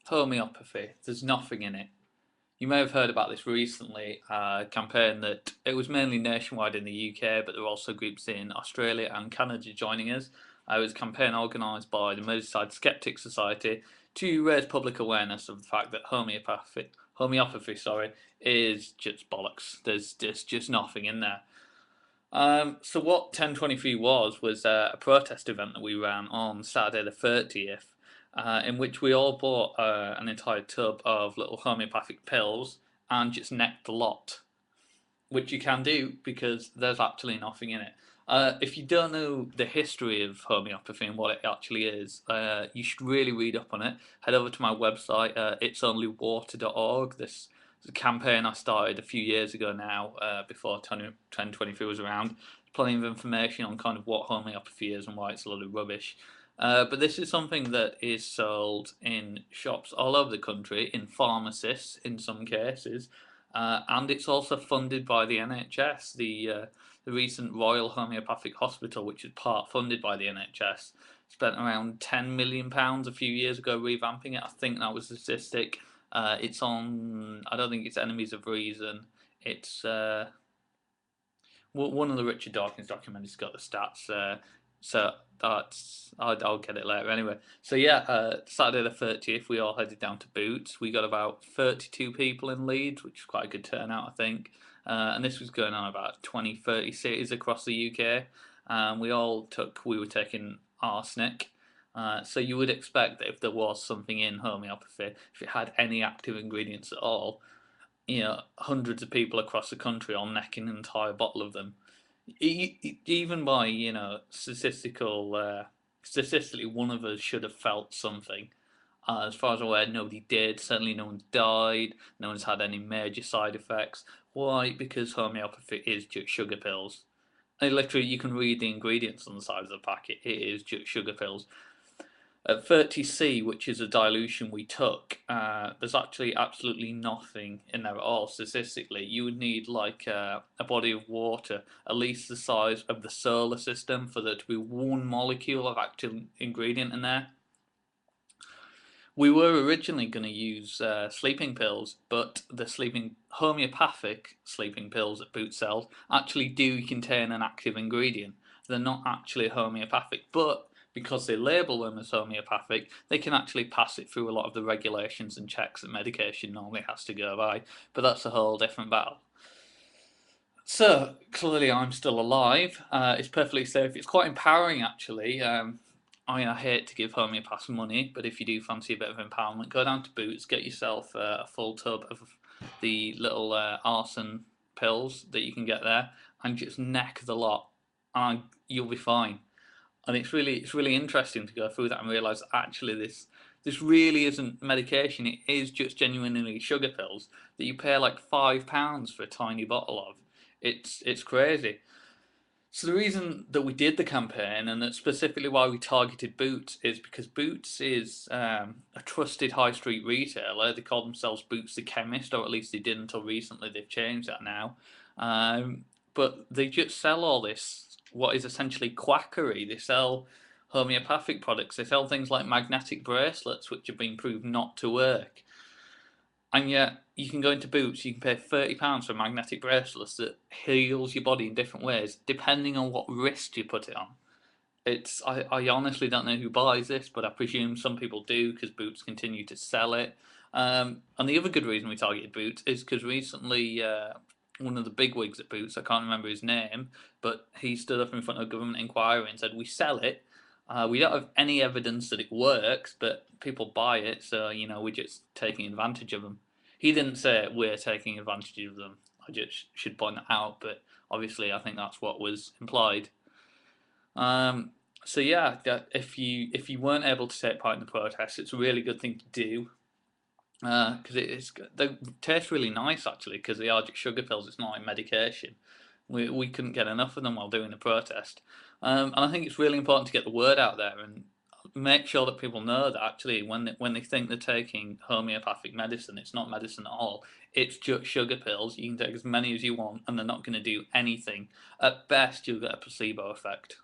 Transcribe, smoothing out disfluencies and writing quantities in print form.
Homeopathy. There's nothing in it. You may have heard about this recently, a campaign that it was mainly nationwide in the UK, but there were also groups in Australia and Canada joining us. It was a campaign organised by the Merseyside Skeptic Society to raise public awareness of the fact that homeopathy, is just bollocks. There's just nothing in there. So what 1023 was a protest event that we ran on Saturday the 30th, in which we all bought an entire tub of little homeopathic pills and just necked the lot, which you can do because there's actually nothing in it. If you don't know the history of homeopathy and what it actually is, you should really read up on it. Head over to my website, itsonlywater.org. This is a campaign I started a few years ago now, before 1023 was around. Plenty of information on kind of what homeopathy is and why it's a lot of rubbish. But this is something that is sold in shops all over the country, in pharmacists in some cases, and it's also funded by the NHS. The recent Royal Homeopathic Hospital, which is part funded by the NHS, spent around £10 million a few years ago revamping it. I think that was the statistic. It's on, I don't think it's Enemies of Reason. It's one of the Richard Dawkins documentaries got the stats. So that's, I'll get it later anyway. So yeah, Saturday the 30th, we all headed down to Boots. We got about 32 people in Leeds, which is quite a good turnout, I think. And this was going on about 20, 30 cities across the UK. We were taking arsenic. So you would expect that if there was something in homeopathy, if it had any active ingredients at all, hundreds of people across the country all necking an entire bottle of them. Even by, statistically, one of us should have felt something. As far as I'm aware, nobody did. Certainly, no one's died. No one's had any major side effects. Why? Because homeopathy is just sugar pills. And literally, you can read the ingredients on the side of the packet. It is just sugar pills. At 30C, which is a dilution we took, there's actually absolutely nothing in there at all statistically. You would need like a body of water at least the size of the solar system for there to be one molecule of active ingredient in there. We were originally going to use sleeping pills, but the homeopathic sleeping pills that Boots sells actually do contain an active ingredient. They're not actually homeopathic, but because they label them as homeopathic, they can actually pass it through a lot of the regulations and checks that medication normally has to go by. But that's a whole different battle. So clearly, I'm still alive. It's perfectly safe. It's quite empowering, actually. I hate to give homeopaths money, but if you do fancy a bit of empowerment, go down to Boots, get yourself a full tub of the little arson pills that you can get there, and just neck the lot, and you'll be fine. And it's really interesting to go through that and realise that actually this really isn't medication. It is just genuinely sugar pills that you pay like £5 for a tiny bottle of. It's crazy. So the reason that we did the campaign, and that's specifically why we targeted Boots, is because Boots is a trusted high street retailer. They call themselves Boots the Chemist, or at least they did until recently. They've changed that now. But they just sell all this, what is essentially quackery. They sell homeopathic products. They sell things like magnetic bracelets, which have been proved not to work. And yet, you can go into Boots, you can pay £30 for a magnetic bracelet that heals your body in different ways, depending on what wrist you put it on. I honestly don't know who buys this, but I presume some people do because Boots continue to sell it. And the other good reason we targeted Boots is because recently one of the bigwigs at Boots, I can't remember his name, but he stood up in front of a government inquiry and said, "We sell it. We don't have any evidence that it works, but people buy it, so we're just taking advantage of them." He didn't say we're taking advantage of them. I just should point that out, but obviously I think that's what was implied. So yeah, if you weren't able to take part in the protest, it's a really good thing to do because they taste really nice actually because they are just sugar pills. It's not like medication. We couldn't get enough of them while doing the protest, and I think it's really important to get the word out there and make sure that people know that actually when they think they're taking homeopathic medicine, it's not medicine at all. It's just sugar pills. You can take as many as you want, and they're not going to do anything. At best, you'll get a placebo effect.